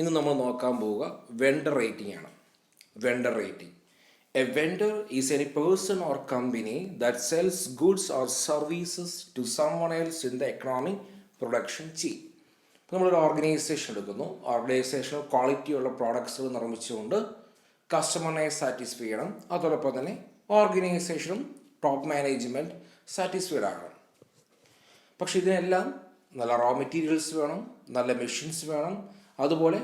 ഇന്ന് നമ്മൾ നോക്കാൻ പോവുക വെണ്ടർ റേറ്റിംഗ് ആണ്. Vendor rating. A vendor is any person or company that sells goods or services to someone else in the economic production chain. ഇപ്പോൾ നമ്മളൊരു organisation എടുക്കുന്നു. Organisation ക്വാളിറ്റിയുള്ള പ്രോഡക്ട്സുകൾ നിർമ്മിച്ചുകൊണ്ട് കസ്റ്റമറിനെ സാറ്റിസ്ഫൈ ചെയ്യണം. അതോടൊപ്പം തന്നെ ഓർഗനൈസേഷനും ടോപ്പ് മാനേജ്മെൻറ്റ് സാറ്റിസ്ഫൈഡ് ആകണം. പക്ഷെ ഇതിനെല്ലാം നല്ല റോ മെറ്റീരിയൽസ് വേണം, നല്ല മെഷീൻസ് വേണം. അതുപോലെ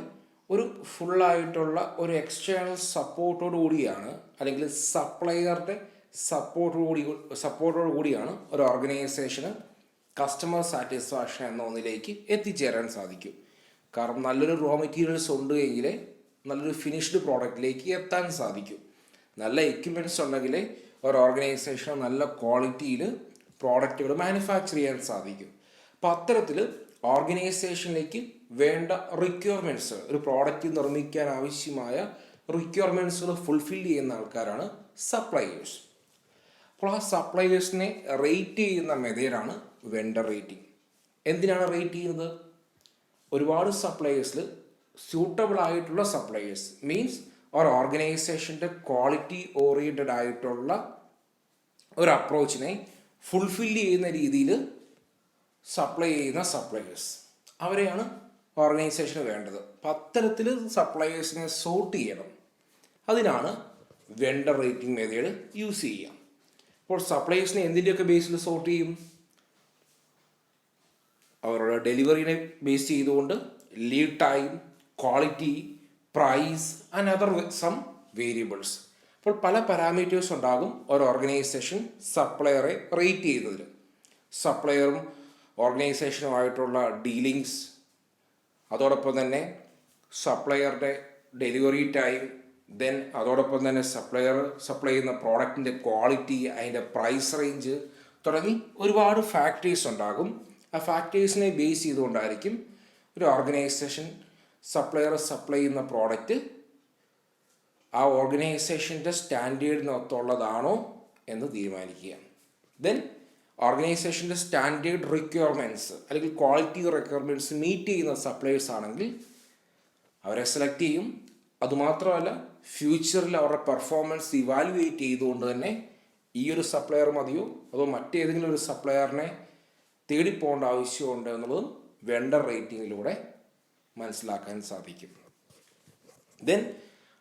ഒരു ഫുള്ളായിട്ടുള്ള ഒരു എക്സ്റ്റേണൽ സപ്പോർട്ടോടു കൂടിയാണ്, അല്ലെങ്കിൽ സപ്ലയറുടെ സപ്പോർട്ടോടു കൂടിയാണ് ഒരു ഓർഗനൈസേഷന് കസ്റ്റമർ സാറ്റിസ്ഫാക്ഷൻ എന്ന ഒന്നിലേക്ക് എത്തിച്ചേരാൻ സാധിക്കും. കാരണം നല്ലൊരു റോ മെറ്റീരിയൽസ് ഉണ്ട് എങ്കിലേ നല്ലൊരു ഫിനിഷ്ഡ് പ്രോഡക്റ്റിലേക്ക് എത്താൻ സാധിക്കും. നല്ല എക്യുപ്മെൻറ്റ്സ് ഉണ്ടെങ്കിൽ ഒരു ഓർഗനൈസേഷൻ നല്ല ക്വാളിറ്റിയിൽ പ്രോഡക്റ്റുകൾ മാനുഫാക്ചർ ചെയ്യാൻ സാധിക്കും. അപ്പോൾ അത്തരത്തിൽ ഓർഗനൈസേഷനിലേക്ക് വേണ്ട റിക്വയർമെൻറ്റ്സ്, ഒരു പ്രോഡക്റ്റ് നിർമ്മിക്കാൻ ആവശ്യമായ റിക്വയർമെൻറ്റ്സുകൾ ഫുൾഫിൽ ചെയ്യുന്ന ആൾക്കാരാണ് സപ്ലയേഴ്സ്. അപ്പോൾ ആ സപ്ലയേഴ്സിനെ റേറ്റ് ചെയ്യുന്ന മെത്തേഡാണ് വെണ്ടർ റേറ്റിംഗ്. എന്തിനാണ് റേറ്റ് ചെയ്യുന്നത്? ഒരുപാട് സപ്ലയേഴ്സിൽ സ്യൂട്ടബിൾ ആയിട്ടുള്ള സപ്ലയേഴ്സ് മീൻസ് ഒരു ഓർഗനൈസേഷൻ്റെ ക്വാളിറ്റി ഓറിയൻറ്റഡ് ആയിട്ടുള്ള ഒരു അപ്രോച്ചിനെ ഫുൾഫിൽ ചെയ്യുന്ന രീതിയിൽ സപ്ലൈ ചെയ്യുന്ന സപ്ലയേഴ്സ്, അവരെയാണ് ഓർഗനൈസേഷന് വേണ്ടത്. അപ്പം അത്തരത്തിൽ സപ്ലയേഴ്സിനെ സോർട്ട് ചെയ്യണം. അതിനാണ് വെണ്ടർ റേറ്റിംഗ് മെത്തേഡ് യൂസ് ചെയ്യുക. അപ്പോൾ സപ്ലയേഴ്സിനെ എന്തിൻ്റെയൊക്കെ ബേസിൽ സോർട്ട് ചെയ്യും? അവരുടെ ഡെലിവറിനെ ബേസ് ചെയ്തുകൊണ്ട് lead time, quality, price and other some variables. അപ്പോൾ പല പാരാമീറ്റേഴ്സ് ഉണ്ടാകും ഒരു ഓർഗനൈസേഷൻ സപ്ലയറെ റേറ്റ് ചെയ്യുന്നതിൽ. സപ്ലയറും ഓർഗനൈസേഷനുമായിട്ടുള്ള ഡീലിങ്സ്, അതോടൊപ്പം തന്നെ സപ്ലയറുടെ ഡെലിവറി ടൈം, ദെൻ അതോടൊപ്പം തന്നെ സപ്ലൈ ചെയ്യുന്ന പ്രോഡക്റ്റിൻ്റെ ക്വാളിറ്റി, അതിൻ്റെ പ്രൈസ് റേഞ്ച് തുടങ്ങി ഒരുപാട് ഫാക്ടേഴ്സ് ഉണ്ടാകും. ആ ഫാക്ടേഴ്സിനെ ബേസ് ചെയ്തുകൊണ്ടായിരിക്കും ഒരു ഓർഗനൈസേഷൻ സപ്ലൈ ചെയ്യുന്ന പ്രോഡക്റ്റ് ആ ഓർഗനൈസേഷൻ്റെ സ്റ്റാൻഡേർഡിനൊത്തുള്ളതാണോ എന്ന് തീരുമാനിക്കുക. ദെൻ ഓർഗനൈസേഷൻ്റെ സ്റ്റാൻഡേർഡ് റിക്വയർമെൻറ്റ്സ് അല്ലെങ്കിൽ ക്വാളിറ്റി റിക്വയർമെൻറ്റ്സ് മീറ്റ് ചെയ്യുന്ന സപ്ലയേഴ്സ് ആണെങ്കിൽ അവരെ സെലക്ട് ചെയ്യും. അതുമാത്രമല്ല, ഫ്യൂച്ചറിൽ അവരുടെ പെർഫോമൻസ് ഇവാലുവേറ്റ് ചെയ്തുകൊണ്ട് തന്നെ ഈ ഒരു സപ്ലയർ മതിയോ അതോ മറ്റേതെങ്കിലും ഒരു സപ്ലയറിനെ തേടിപ്പോകേണ്ട ആവശ്യമുണ്ട് എന്നുള്ളതും വെണ്ടർ റേറ്റിങ്ങിലൂടെ മനസ്സിലാക്കാൻ സാധിക്കും. ദെൻ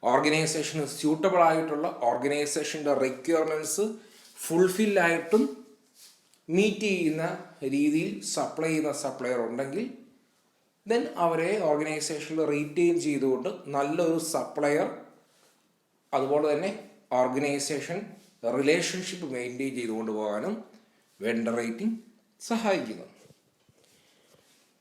ഓർഗനൈസേഷന് സ്യൂട്ടബിൾ ആയിട്ടുള്ള ഓർഗനൈസേഷൻ്റെ റിക്വയർമെൻറ്റ്സ് ഫുൾഫില്ലായിട്ടും മീറ്റ് ചെയ്യുന്ന രീതിയിൽ സപ്ലൈ ചെയ്യുന്ന സപ്ലയർ ഉണ്ടെങ്കിൽ ദെൻ അവരെ ഓർഗനൈസേഷനിൽ റീറ്റെയിൻ ചെയ്തുകൊണ്ട് നല്ലൊരു സപ്ലയർ, അതുപോലെ തന്നെ ഓർഗനൈസേഷൻ റിലേഷൻഷിപ്പ് മെയിൻറ്റെയിൻ ചെയ്തുകൊണ്ട് പോകാനും വെണ്ടർ റേറ്റിംഗ് സഹായിക്കുന്നു.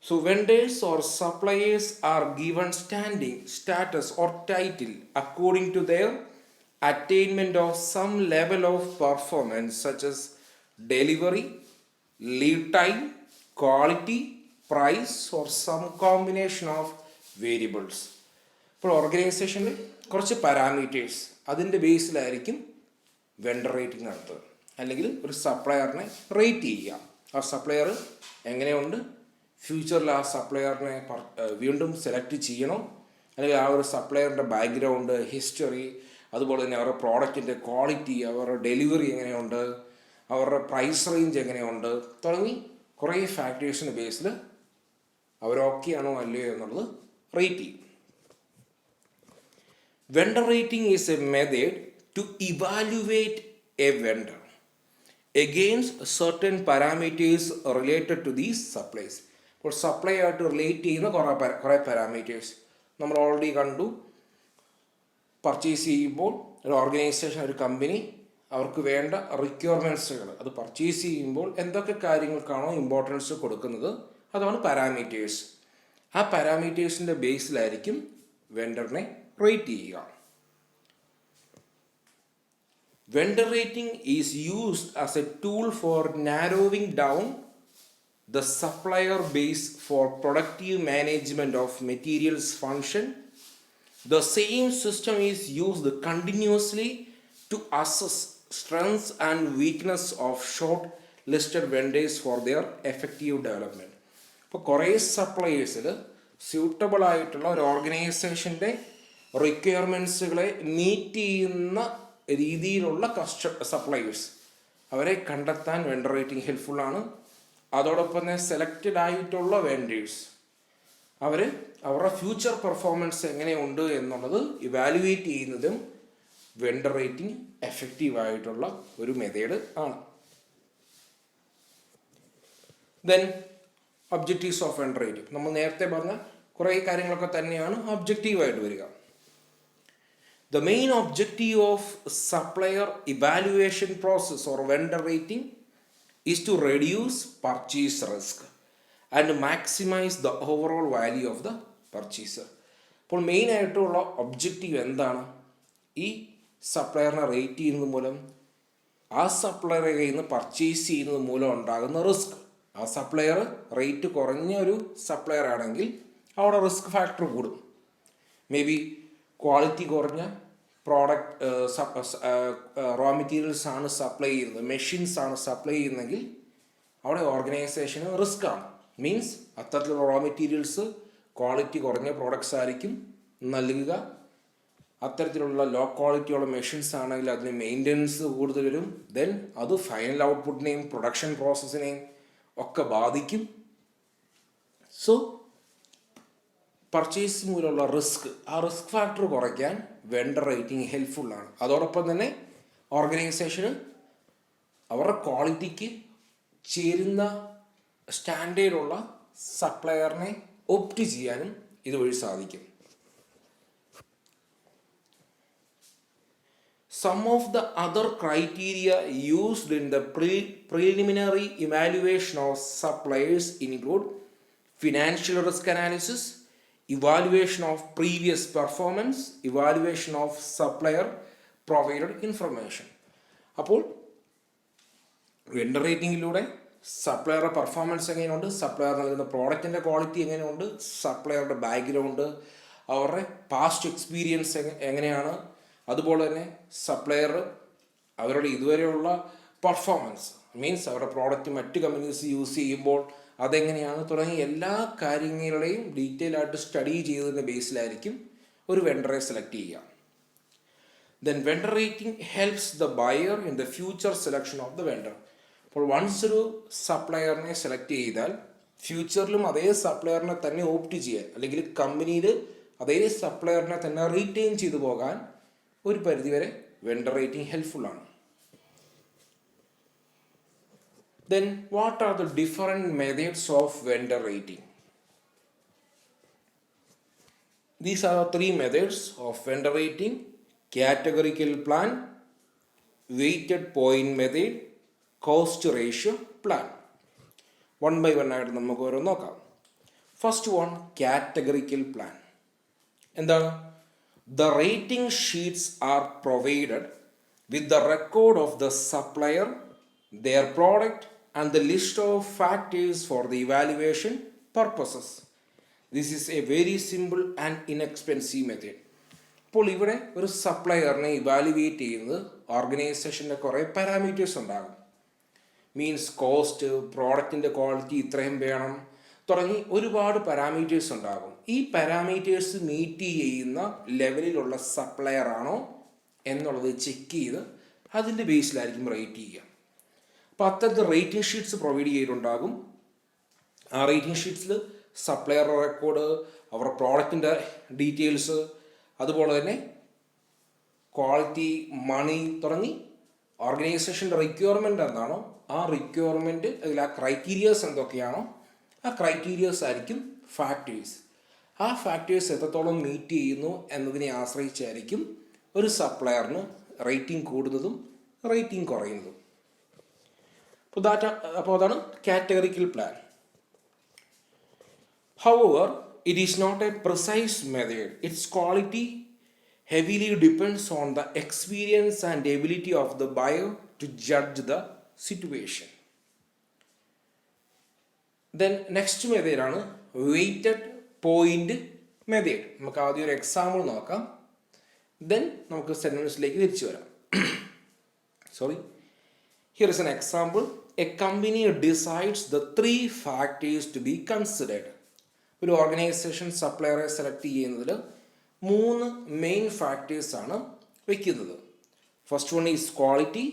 So vendors or suppliers are given standing, status or title according to their attainment of some level of performance such as delivery, lead time, quality, price or some combination of variables. ഇപ്പോൾ ഓർഗനൈസേഷനിൽ കുറച്ച് parameters, അതിൻ്റെ ബേസിലായിരിക്കും vendor rating നടത്തുക. അല്ലെങ്കിൽ ഒരു സപ്ലയറിനെ rate ചെയ്യുക. ആ supplier എങ്ങനെയുണ്ട്, ഫ്യൂച്ചറിൽ ആ സപ്ലയറിനെ വീണ്ടും സെലക്ട് ചെയ്യണോ, അല്ലെങ്കിൽ ആ ഒരു സപ്ലയറിൻ്റെ ബാക്ക്ഗ്രൗണ്ട്, ഹിസ്റ്ററി, അതുപോലെ തന്നെ അവരുടെ പ്രോഡക്റ്റിൻ്റെ ക്വാളിറ്റി, അവരുടെ ഡെലിവറി എങ്ങനെയുണ്ട്, അവരുടെ പ്രൈസ് റേഞ്ച് എങ്ങനെയുണ്ട് തുടങ്ങി കുറേ ഫാക്ടേഴ്സിൻ്റെ ബേസിൽ അവരൊക്കെ ആണോ അല്ലയോ എന്നുള്ളത് റേറ്റ് ചെയ്യും. Vendor rating is a method to evaluate a vendor against certain parameters related to these supplies. ഇപ്പോൾ സപ്ലൈ ആയിട്ട് റിലേറ്റ് ചെയ്യുന്ന കുറേ പാരാമീറ്റേഴ്സ് നമ്മൾ ഓൾറെഡി കണ്ടു. പർച്ചേസ് ചെയ്യുമ്പോൾ ഒരു ഓർഗനൈസേഷൻ, ഒരു കമ്പനി, അവർക്ക് വേണ്ട റിക്വയർമെൻറ്റ്സുകൾ, അത് പർച്ചേസ് ചെയ്യുമ്പോൾ എന്തൊക്കെ കാര്യങ്ങൾക്കാണോ ഇമ്പോർട്ടൻസ് കൊടുക്കുന്നത് അതാണ് പാരാമീറ്റേഴ്സ്. ആ പാരാമീറ്റേഴ്സിൻ്റെ ബേസിലായിരിക്കും വെണ്ടറിനെ റേറ്റ് ചെയ്യുക. Vendor rating is used as a tool for narrowing down the supplier base for productive management of materials function. The same system is used continuously to assess strengths and weakness of short listed vendors for their effective development. ഇപ്പോൾ കുറേ സപ്ലയേഴ്സിൽ suitable ആയിട്ടുള്ള ഒരു ഓർഗനൈസേഷൻ്റെ റിക്വയർമെൻറ്റ്സുകളെ meet ചെയ്യുന്ന രീതിയിലുള്ള suppliers അവരെ കണ്ടെത്താൻ vendor rating ഹെൽപ്ഫുള്ളാണ്. അതോടൊപ്പം തന്നെ സെലക്റ്റഡ് ആയിട്ടുള്ള വെൻഡേഴ്സ് അവരുടെ ഫ്യൂച്ചർ പെർഫോമൻസ് എങ്ങനെയുണ്ട് എന്നുള്ളത് ഇവാലുവേറ്റ് ചെയ്യുന്നതും വെണ്ടർ റേറ്റിംഗ് എഫക്റ്റീവായിട്ടുള്ള ഒരു മെത്തേഡ് ആണ്. Then objectives of vendor rating. നമ്മൾ നേരത്തെ പറഞ്ഞ കുറേ കാര്യങ്ങളൊക്കെ തന്നെയാണ് ഒബ്ജക്റ്റീവായിട്ട് വരിക. The main objective of supplier evaluation process or vendor rating is to reduce purchase risk and maximize the overall value of the purchaser. അപ്പോൾ മെയിൻ ആയിട്ടുള്ള ഒബ്ജക്റ്റീവ് എന്താണ്? ഈ സപ്ലയറിനെ റേറ്റ് ചെയ്യുന്നത് മൂലം ആ സപ്ലയറെ കയ്യിൽ നിന്ന് പർച്ചേസ് ചെയ്യുന്നത് മൂലം ഉണ്ടാകുന്ന റിസ്ക്. ആ സപ്ലയർ റേറ്റ് കുറഞ്ഞ ഒരു സപ്ലയർ ആണെങ്കിൽ അവിടെ റിസ്ക് ഫാക്ടർ കൂടും. മേ ബി ക്വാളിറ്റി കുറഞ്ഞ പ്രോഡക്റ്റ് റോ മെറ്റീരിയൽസ് ആണ് സപ്ലൈ ചെയ്യുന്നത്, മെഷീൻസ് ആണ് സപ്ലൈ ചെയ്യുന്നതെങ്കിൽ അവിടെ ഓർഗനൈസേഷന് റിസ്ക് ആണ്. മീൻസ് അത്തരത്തിലുള്ള റോ മെറ്റീരിയൽസ് ക്വാളിറ്റി കുറഞ്ഞ പ്രോഡക്ട്സ് ആയിരിക്കും നൽകുക. അത്തരത്തിലുള്ള ലോ ക്വാളിറ്റിയുള്ള മെഷീൻസ് ആണെങ്കിൽ അതിന് മെയിൻ്റനൻസ് കൂടുതൽ വരും. ദെൻ അത് ഫൈനൽ ഔട്ട്പുട്ടിനെയും പ്രൊഡക്ഷൻ പ്രോസസ്സിനെയും ഒക്കെ ബാധിക്കും. സോ പർച്ചേസ് മൂലമുള്ള ആ റിസ്ക് ഫാക്ടർ കുറയ്ക്കാൻ വെണ്ടർ റേറ്റിംഗ് ഹെൽപ്ഫുള്ളാണ്. അതോടൊപ്പം തന്നെ ഓർഗനൈസേഷന് അവരുടെ ക്വാളിറ്റിക്ക് ചേരുന്ന സ്റ്റാൻഡേർഡുള്ള സപ്ലയറിനെ ഓപ്റ്റ് ചെയ്യാനും ഇതുവഴി സാധിക്കും. Some of the other criteria used in the preliminary evaluation of suppliers include financial risk analysis, evaluation of previous performance, evaluation of supplier provided information. അപ്പോൾ വെണ്ടർ റേറ്റിംഗിലൂടെ സപ്ലയറുടെ പെർഫോമൻസ് എങ്ങനെയുണ്ട്, സപ്ലയർ നൽകുന്ന പ്രോഡക്റ്റിൻ്റെ ക്വാളിറ്റി എങ്ങനെയുണ്ട്, സപ്ലയറുടെ ബാക്ക്ഗ്രൗണ്ട്, അവരുടെ past experience എങ്ങനെയാണ്, അതുപോലെ തന്നെ supplier അവരുടെ ഇതുവരെയുള്ള പെർഫോമൻസ്, മീൻസ് അവരുടെ പ്രോഡക്റ്റ് മറ്റ് കമ്പനീസ് യൂസ് ചെയ്യുമ്പോൾ അതെങ്ങനെയാണ് തുടങ്ങിയ എല്ലാ കാര്യങ്ങളുടെയും ഡീറ്റെയിൽ ആയിട്ട് സ്റ്റഡി ചെയ്തതിൻ്റെ ബേസിലായിരിക്കും ഒരു വെണ്ടറെ സെലക്ട് ചെയ്യുക. Then vendor rating helps the buyer in the future selection of the vendor. അപ്പോൾ വൺസ് ഒരു സപ്ലയറിനെ സെലക്ട് ചെയ്താൽ ഫ്യൂച്ചറിലും അതേ സപ്ലയറിനെ തന്നെ ഓപ്റ്റ് ചെയ്യാൻ, അല്ലെങ്കിൽ കമ്പനിയിൽ അതേ സപ്ലയറിനെ തന്നെ റീറ്റെയിൻ ചെയ്തു പോകാൻ ഒരു പരിധിവരെ വെണ്ടർ റേറ്റിംഗ് ഹെൽപ്ഫുള്ളാണ്. Then what are the different methods of vendor rating? These are the three methods of vendor rating: categorical plan, weighted point method, cost ratio plan. One by one ആയിട്ട് നമുക്ക് ഓരോ നോക്കാം. First one, categorical plan. എന്താണ്? The rating sheets are provided with the record of the supplier, their product and the list of factors for the evaluation purposes. This is a very simple and inexpensive method. അപ്പോൾ ഇവിടെ ഒരു സപ്ലയറിനെ evaluate ചെയ്യുന്നത് ഓർഗനൈസേഷൻ്റെ കുറേ parameters ഉണ്ടാകും. Means cost, പ്രോഡക്റ്റിൻ്റെ quality ഇത്രയും വേണം തുടങ്ങി ഒരുപാട് പാരാമീറ്റേഴ്സ് ഉണ്ടാകും. ഈ പാരാമീറ്റേഴ്സ് മീറ്റ് ചെയ്യുന്ന ലെവലിലുള്ള സപ്ലയർ ആണോ എന്നുള്ളത് ചെക്ക് ചെയ്ത് അതിൻ്റെ ബേസിലായിരിക്കും റേറ്റ് ചെയ്യുക. അപ്പോൾ അത്തരത്തിൽ റേറ്റിംഗ് ഷീറ്റ്സ് പ്രൊവൈഡ് ചെയ്തിട്ടുണ്ടാകും. ആ റേറ്റിംഗ് ഷീറ്റ്സിൽ സപ്ലയറുടെ റെക്കോർഡ്, അവരുടെ പ്രോഡക്റ്റിൻ്റെ ഡീറ്റെയിൽസ്, അതുപോലെ തന്നെ ക്വാളിറ്റി, മണി തുടങ്ങി ഓർഗനൈസേഷൻ്റെ റിക്വയർമെൻറ്റ് എന്താണോ ആ റിക്വയർമെൻറ്റ്, അതിൽ ആ ക്രൈറ്റീരിയാസ് എന്തൊക്കെയാണോ ആ ക്രൈറ്റീരിയാസ് ആയിരിക്കും ഫാക്ടേഴ്സ്. ആ ഫാക്ടേഴ്സ് എത്രത്തോളം മീറ്റ് ചെയ്യുന്നു എന്നതിനെ ആശ്രയിച്ചായിരിക്കും ഒരു സപ്ലയറിന് റേറ്റിംഗ് കൂടുന്നതും റേറ്റിംഗ് കുറയുന്നതും. അപ്പോൾ അതാണ് categorical plan. However, it is not a precise method. Its quality heavily depends on the experience and ability of the buyer to judge the situation. Then next method ആണ് weighted point method. നമുക്ക് ആദ്യം ഒരു example നോക്കാം, then നമുക്ക് സെന്റൻസിലേക്ക് തിരിച്ചു വരാം. Here is an example. A company decides the three factors to be considered. ഒരു organisation സപ്ലയറെ സെലക്ട് ചെയ്യുന്നതിൽ 3 മെയിൻ ഫാക്ടേഴ്സാണ് വയ്ക്കുന്നത്. First one is quality,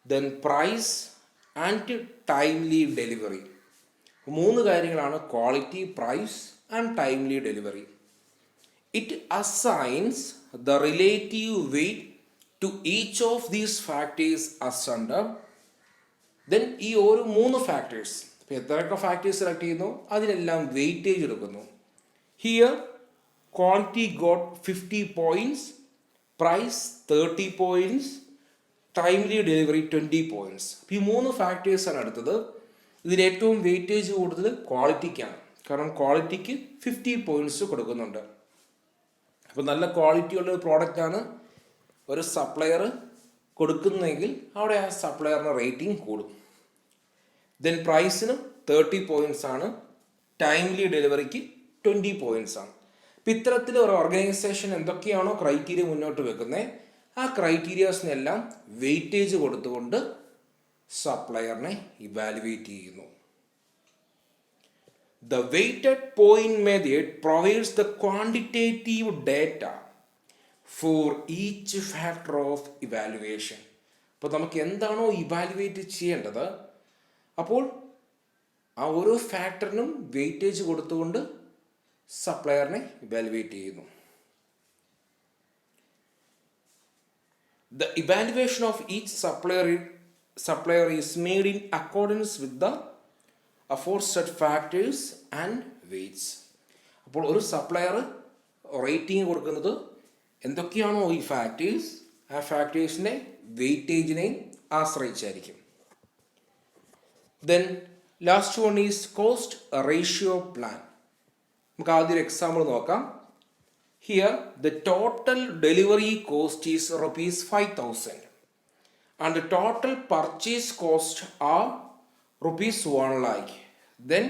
then price and timely delivery. 3 കാര്യങ്ങളാണ് quality, price and timely delivery. It assigns the relative weight to each of these factors as under. Then ഈ ഓരോ 3 factors, ഇപ്പോൾ എത്രയൊക്കെ factors select ചെയ്യുന്നു അതിനെല്ലാം weightage എടുക്കുന്നു. Here quality got 50 points, price 30 points, timely delivery 20 points. ഈ 3 ഫാക്ടേഴ്സാണ് എടുത്തത്. ഇതിൽ ഏറ്റവും വെയിറ്റേജ് കൂടുതൽ ക്വാളിറ്റിക്കാണ്. കാരണം ക്വാളിറ്റിക്ക് 50 പോയിൻറ്റ്സ് കൊടുക്കുന്നുണ്ട്. അപ്പോൾ നല്ല ക്വാളിറ്റി ഉള്ള ഒരു പ്രോഡക്റ്റാണ് ഒരു സപ്ലയർ കൊടുക്കുന്നതെങ്കിൽ അവിടെ ആ സപ്ലയറിന് റേറ്റിംഗ് കൂടും. ദെൻ പ്രൈസിന് 30 പോയിൻറ്റ്സ് ആണ്, ടൈംലി ഡെലിവറിക്ക് 20 പോയിൻറ്റ്സ് ആണ്. അപ്പം ഇത്തരത്തിൽ ഒരു ഓർഗനൈസേഷൻ എന്തൊക്കെയാണോ ക്രൈറ്റീരിയ മുന്നോട്ട് വെക്കുന്നത് ആ ക്രൈറ്റീരിയാസിനെല്ലാം വെയിറ്റേജ് കൊടുത്തുകൊണ്ട് സപ്ലയറിനെ ഇവാലുവേറ്റ് ചെയ്യുന്നു. The weighted point method provides the quantitative data for each factor of evaluation. അപ്പോൾ നമുക്ക് എന്താണോ ഇവാലുവേറ്റ് ചെയ്യേണ്ടത് അപ്പോൾ ആ ഓരോ ഫാക്ടറിനും വെയിറ്റേജ് കൊടുത്തുകൊണ്ട് സപ്ലയറിനെ ഇവാലുവേറ്റ് ചെയ്യുന്നു. The evaluation of each supplier is made in accordance with the aforesaid factors and weights. അപ്പോൾ ഒരു സപ്ലയർ റേറ്റിംഗ് കൊടുക്കുന്നത് എന്തൊക്കെയാണോ ഈ ഫാക്ടേഴ്സ് ആ ഫാക്ടേഴ്സിൻ്റെ വെയിറ്റേജിനെയും ആശ്രയിച്ചായിരിക്കും. Then last one is cost ratio plan. നമുക്ക് ആദ്യം ഒരു എക്സാമ്പിൾ നോക്കാം. Here the total delivery cost is ₹5,000 and the total purchase cost are ₹1 lakh. Then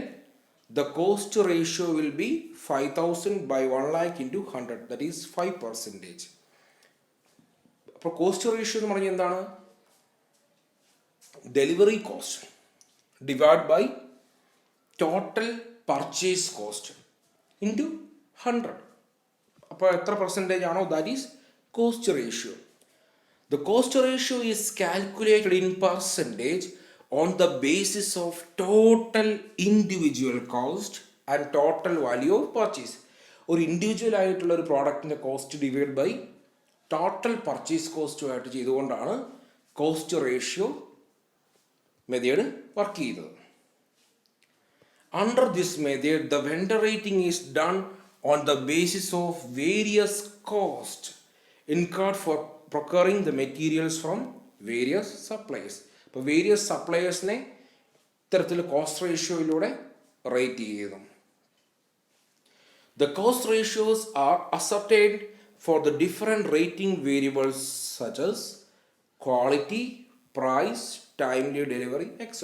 the cost ratio will be 5,000 by 1 lakh into 100, that is 5%. അപ്പോൾ cost ratio എന്ന് പറഞ്ഞാൽ എന്താണ്? Delivery cost divide by total purchase cost into 100. അപ്പോൾ എത്ര percentage ആണോ that is cost ratio. The cost ratio is calculated in percentage on the basis of total individual cost and total value of purchase. ഒരു individual ആയിട്ടുള്ള ഒരു പ്രോഡക്റ്റിൻ്റെ cost divide by total purchase കോസ്റ്റുമായിട്ട് ചെയ്തുകൊണ്ടാണ് cost ratio method work ചെയ്തത്. Under this method, the vendor rating is done on the basis of various costs incurred for procuring the materials from various suppliers. അപ്പോൾ various സപ്ലയേഴ്സിനെ ഇത്തരത്തിൽ cost റേഷ്യോയിലൂടെ rate ചെയ്യുന്നു. The cost ratios are ascertained for the different rating variables such as quality, price, timely delivery, etc.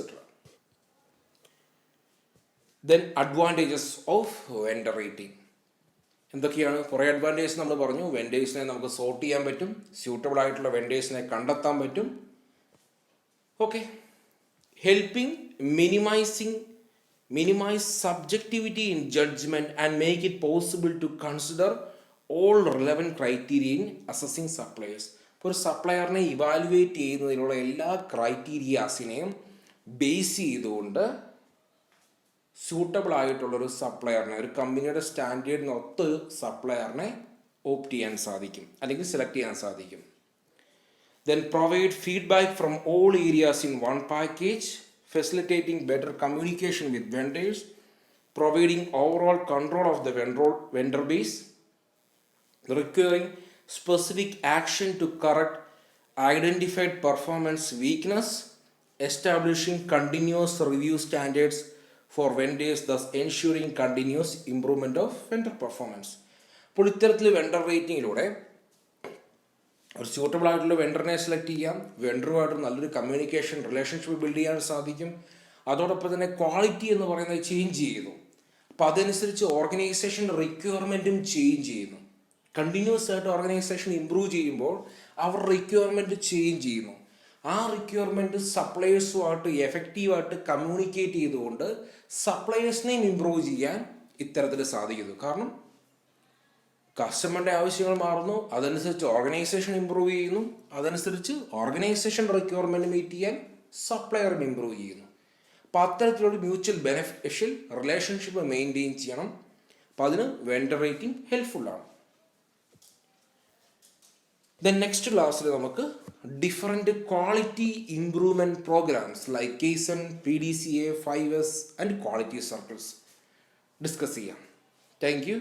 Then advantages of vendor rating. എന്തൊക്കെയാണ്? കുറേ advantage നമ്മൾ പറഞ്ഞു. വെൻഡേഴ്സിനെ നമുക്ക് sort ചെയ്യാൻ പറ്റും, സ്യൂട്ടബിൾ ആയിട്ടുള്ള വെൻഡേഴ്സിനെ കണ്ടെത്താൻ പറ്റും. Okay, helping minimise subjectivity in judgement and make it possible to consider all relevant criteria in assessing suppliers. ഇപ്പോൾ ഒരു സപ്ലയറിനെ ഇവാലുവേറ്റ് ചെയ്യുന്നതിനുള്ള എല്ലാ ക്രൈറ്റീരിയാസിനെയും ബേസ് ചെയ്തുകൊണ്ട് സ്യൂട്ടബിൾ ആയിട്ടുള്ളൊരു സപ്ലയറിനെ, ഒരു കമ്പനിയുടെ സ്റ്റാൻഡേർഡിനൊത്ത് സപ്ലയറിനെ ഓപ്റ്റ് ചെയ്യാൻ സാധിക്കും അല്ലെങ്കിൽ സെലക്ട് ചെയ്യാൻ സാധിക്കും. Then provide feedback from all areas in one package, facilitating better communication with vendors, providing overall control of the vendor base, requiring specific action to correct identified performance weakness, establishing continuous review standards for vendors, thus ensuring continuous improvement of vendor performance. അപ്പോൾ ഇത്തരത്തിൽ vendor റേറ്റിങ്ങിലൂടെ ഒരു suitable ആയിട്ടുള്ള വെണ്ടറിനെ select ചെയ്യാം, വെണ്ടറുമായിട്ട് നല്ലൊരു communication relationship build ചെയ്യാൻ സാധിക്കും. അതോടൊപ്പം തന്നെ ക്വാളിറ്റി എന്ന് പറയുന്നത് ചേഞ്ച് ചെയ്യുന്നു. അപ്പോൾ അതനുസരിച്ച് ഓർഗനൈസേഷൻ റിക്വയർമെൻറ്റും ചേഞ്ച് ചെയ്യുന്നു. കണ്ടിന്യൂസ് ആയിട്ട് ഓർഗനൈസേഷൻ ഇമ്പ്രൂവ് ചെയ്യുമ്പോൾ അവർ റിക്വയർമെൻറ്റ് ചേഞ്ച് ചെയ്യുന്നു. ആ റിക്വയർമെൻറ്റ് സപ്ലയേഴ്സുമായിട്ട് എഫക്റ്റീവായിട്ട് കമ്മ്യൂണിക്കേറ്റ് ചെയ്തുകൊണ്ട് സപ്ലയേഴ്സിനെയും ഇമ്പ്രൂവ് ചെയ്യാൻ ഇത്തരത്തിൽ സാധിക്കുന്നു. കാരണം കസ്റ്റമറിൻ്റെ ആവശ്യങ്ങൾ മാറുന്നു, അതനുസരിച്ച് ഓർഗനൈസേഷൻ ഇമ്പ്രൂവ് ചെയ്യുന്നു, അതനുസരിച്ച് ഓർഗനൈസേഷൻ റിക്വയർമെൻറ്റ് മീറ്റ് ചെയ്യാൻ സപ്ലയറും ഇമ്പ്രൂവ് ചെയ്യുന്നു. അപ്പോൾ അത്തരത്തിലൊരു മ്യൂച്വൽ ബെനഫിഷ്യൽ റിലേഷൻഷിപ്പ് മെയിൻറ്റെയിൻ ചെയ്യണം. അപ്പോൾ അതിന് വെണ്ടർ റേറ്റിംഗ് ഹെൽപ്ഫുള്ളാണ്. ദെൻ നെക്സ്റ്റ് ക്ലാസ്സിൽ നമുക്ക് different quality improvement programmes like kaizen, PDCA, 5S and quality circles discuss ചെയ്യാം. Thank U.